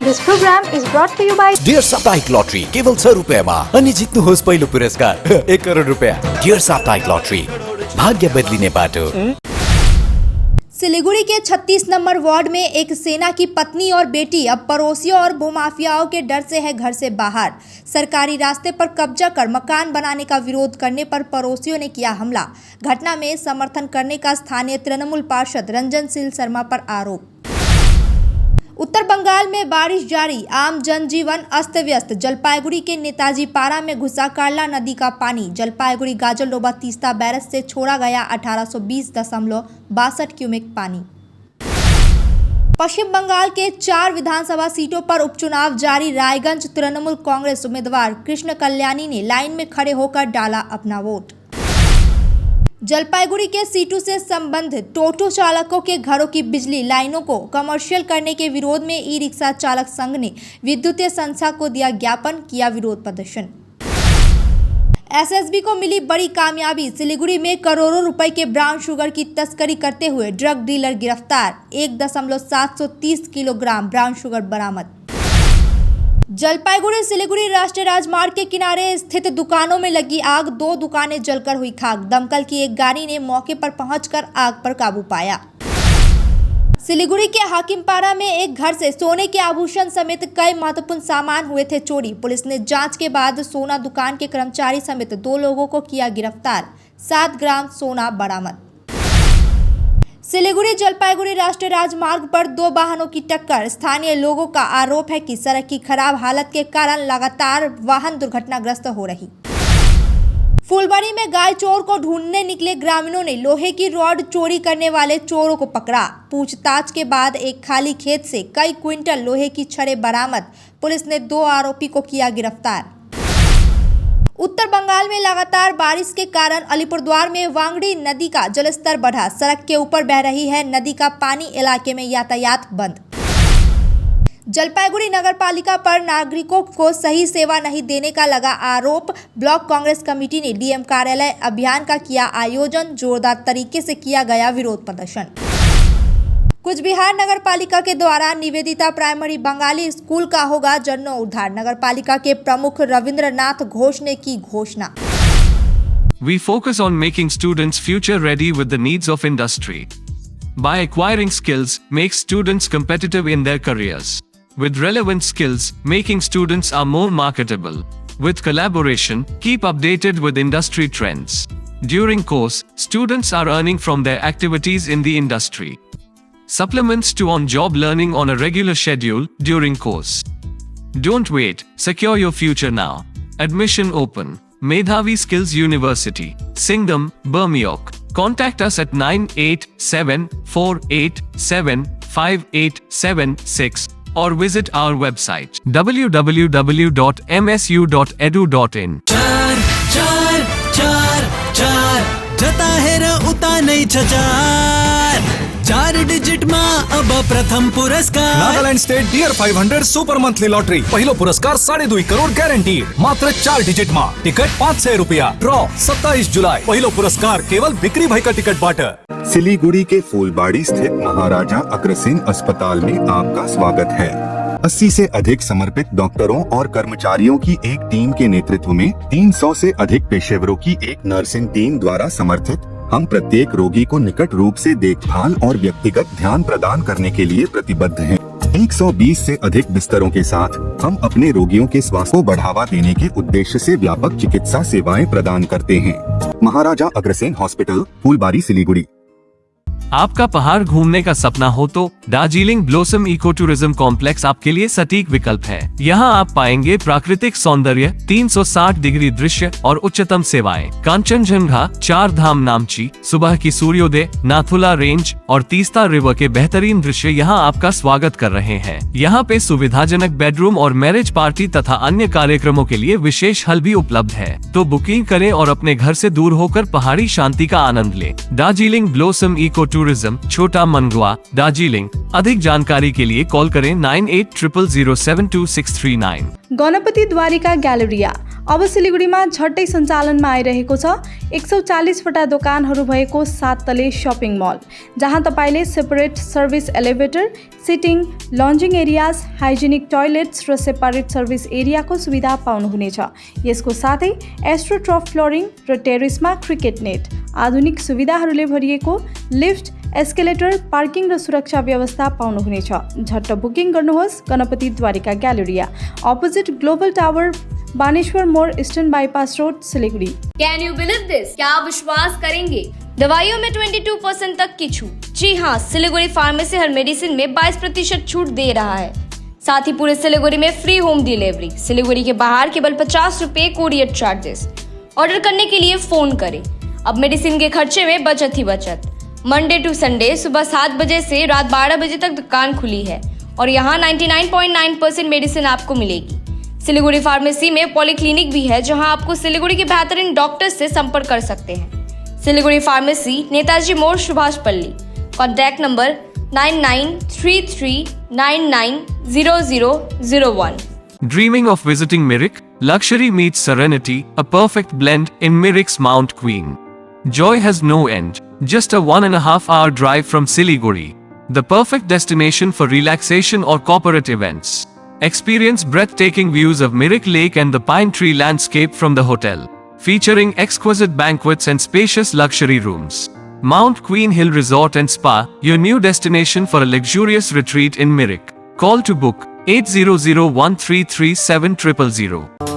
This program is brought to you by dear साप्ताहिक lottery केवल 100 रुपैयामा अनि जित्नुहोस् पहिलो पुरस्कार 1 करोड रुपैयाँ। डियर साप्ताहिक लॉटरी, भाग्य बदलिने बाटो। सिलीगुड़ी के 36 नंबर वार्ड में एक सेना की पत्नी और बेटी अब पड़ोसियों और भूमाफियाओं के डर से है घर से बाहर। सरकारी रास्ते पर कब्जा कर मकान बनाने का विरोध करने पर पड़ोसियों ने किया हमला। घटना में समर्थन करने का स्थानीय तृणमूल पार्षद रंजन सिल शर्मा पर आरोप। उत्तर बंगाल में बारिश जारी, आम जनजीवन अस्त व्यस्त। जलपाईगुड़ी के नेताजी पारा में घुसा कार्ला नदी का पानी। जलपाईगुड़ी गाजलडोबा तीस्ता बैरज से छोड़ा गया 1820.62 क्यूमेक पानी। पश्चिम बंगाल के 4 विधानसभा सीटों पर उपचुनाव जारी। रायगंज तृणमूल कांग्रेस उम्मीदवार कृष्ण कल्याणी ने लाइन में खड़े होकर डाला अपना वोट। जलपाईगुड़ी के सीटू से संबंधित टोटो चालकों के घरों की बिजली लाइनों को कमर्शियल करने के विरोध में ई रिक्शा चालक संघ ने विद्युतीय संस्था को दिया ज्ञापन, किया विरोध प्रदर्शन। एसएसबी को मिली बड़ी कामयाबी। सिलीगुड़ी में करोड़ों रुपए के ब्राउन शुगर की तस्करी करते हुए ड्रग डीलर गिरफ्तार। 1.730 किलोग्राम ब्राउन शुगर बरामद। जलपाईगुड़ी सिलीगुड़ी राष्ट्रीय राजमार्ग के किनारे स्थित दुकानों में लगी आग, 2 दुकानें जलकर हुई खाक। दमकल की एक गाड़ी ने मौके पर पहुंचकर आग पर काबू पाया। सिलीगुड़ी के हाकिमपारा में एक घर से सोने के आभूषण समेत कई महत्वपूर्ण सामान हुए थे चोरी। पुलिस ने जांच के बाद सोना दुकान के कर्मचारी समेत 2 लोगों को किया गिरफ्तार। 7 ग्राम सोना बरामद। सिलीगुड़ी जलपाईगुड़ी राष्ट्रीय राजमार्ग पर 2 वाहनों की टक्कर। स्थानीय लोगों का आरोप है कि सड़क की खराब हालत के कारण लगातार वाहन दुर्घटनाग्रस्त हो रही। फुलबाड़ी में गाय चोर को ढूंढने निकले ग्रामीणों ने लोहे की रॉड चोरी करने वाले चोरों को पकड़ा। पूछताछ के बाद एक खाली खेत से कई क्विंटल लोहे की छड़ें बरामद। पुलिस ने 2 आरोपी को किया गिरफ्तार। उत्तर बंगाल में लगातार बारिश के कारण अलीपुरद्वार में वांगड़ी नदी का जलस्तर बढ़ा। सड़क के ऊपर बह रही है नदी का पानी, इलाके में यातायात बंद। जलपाईगुड़ी नगरपालिका पर नागरिकों को सही सेवा नहीं देने का लगा आरोप। ब्लॉक कांग्रेस कमेटी ने डीएम कार्यालय अभियान का किया आयोजन। जोरदार तरीके से किया गया विरोध प्रदर्शन। कुछ बिहार नगर पालिका के द्वारा निवेदिता प्राइमरी बंगाली स्कूल का होगा जीर्णोद्धार। नगर पालिका के प्रमुख रविंद्रनाथ घोष ने की घोषणा। We focus on making students future ready with the needs of industry. By acquiring skills, make students competitive in their careers. With relevant skills, making students are more marketable. With collaboration, keep updated with industry trends. During course, students are earning from their activities in the industry. Supplements to on-job learning on a regular schedule during course. Don't wait, secure your future now. Admission open. Medhavi Skills University, Singham, Bermioc. Contact us at 9874875876 or visit our website www.msu.edu.in. चार जता है र उता नहीं छचार 4 digit मा अब प्रथम पुरस्कार। Nagaland state dear 500 super monthly lottery पहिलो पुरस्कार 2.5 करोड ग्यारेंटी मात्र 4 डिजिट मा। टिकट 500 रुपया। ड्रॉ 27 जुलाई। पहिलो पुरस्कार केवल बिक्री भएका टिकटबाट। सिलीगुड़ी के फूलबाड़ी स्थित महाराजा अग्रसेन अस्पताल में आपका स्वागत है। 80 से अधिक समर्पित डॉक्टरों और कर्मचारियों की एक टीम के नेतृत्व में 300 से अधिक पेशेवरों की एक नर्सिंग टीम द्वारा समर्थित हम प्रत्येक रोगी को निकट रूप से देखभाल और व्यक्तिगत ध्यान प्रदान करने के लिए प्रतिबद्ध हैं। 120 से अधिक बिस्तरों के साथ हम अपने रोगियों के स्वास्थ्य को बढ़ावा देने के उद्देश्य से व्यापक चिकित्सा सेवाएं प्रदान करते हैं। महाराजा अग्रसेन हॉस्पिटल, फूलबाड़ी, सिलीगुड़ी। आपका पहाड़ घूमने का सपना हो तो Darjeeling blossom eco tourism complex आपके लिए सटीक विकल्प है। यहाँ आप पाएंगे प्राकृतिक सौंदर्य, 360 डिग्री दृश्य और उच्चतम सेवाएं। कांचनजंगा, 4 धाम नामची, सुबह की सूर्योदय, नाथुला रेंज और तीस्ता रिवर के बेहतरीन दृश्य यहाँ आपका स्वागत कर रहे हैं। यहाँ पे सुविधाजनक बेडरूम और मैरिज पार्टी तथा अन्य कार्यक्रमों के लिए विशेष हल भी उपलब्ध है। तो बुकिंग करें और अपने घर से दूर होकर पहाड़ी शांति का आनंद लें। दार्जिलिंग ब्लॉसम इको टूरिज्म, छोटा मनगुआ, दार्जिलिंग। अधिक जानकारी के लिए कॉल करें 9800072639। गणपति द्वारिका ग्यालेरिया अब सिलिगुडीमा झट्टै सञ्चालनमा आइरहेको छ 140 वटा दोकानहरू भएको 7 तले सपिङ मल, जहाँ तपाईले separate service elevator, sitting, lounging areas, hygienic toilets र सेपरेट सर्भिस एरियाको सुविधा पाउनुहुनेछ। यसको साथै एस्ट्रोट्रफ फ्लोरिङ र टेरेसमा क्रिकेट नेट, आधुनिक सुविधाहरूले भरिएको लिफ्ट, एस्केलेटर, पार्किङ र सुरक्षा व्यवस्था पाउनुहुनेछ। झट्ट बुकिङ गर्नुहोस्। Ganapati Dwarika galleria, opposite global tower, Baneshwar Mor, eastern bypass road, Siliguri. Can you believe this? क्या आप विश्वास करेंगे? दवाइयों में 22% तक की छूट। जी हाँ, सिलीगुड़ी फार्मेसी हर मेडिसिन में 22% छूट दे रहा है। साथ ही पूरे सिलीगुड़ी में फ्री होम डिलीवरी। सिलीगुड़ी के बाहर केवल 50 रुपए कोरियर चार्जेस। ऑर्डर करने के लिए फोन करें। अब मेडिसिन के खर्चे में बचत ही बचत। मंडे टू संडे सुबह 7 बजे से रात 12 बजे तक दुकान खुली है और यहाँ 99.9% मेडिसिन आपको मिलेगी। सिलीगुड़ी फार्मेसी में पॉलीक्लिनिक भी है, जहां आपको सिलीगुड़ी के बेहतरीन डॉक्टर से संपर्क कर सकते हैं। सिलीगुड़ी फार्मेसी, नेताजी मोड़, सुभाष पल्ली। Contact number 9933990001। Dreaming of visiting Mirik? Luxury meets serenity, a perfect blend in Mirik's Mount Queen. Joy has no end. Just a 1.5 hour drive from Siliguri. The perfect destination for relaxation or corporate events. Experience breathtaking views of Mirik Lake and the pine tree landscape from the hotel, featuring exquisite banquets and spacious luxury rooms. Mount Queen Hill Resort and Spa, your new destination for a luxurious retreat in Mirik. Call to book 8001337000.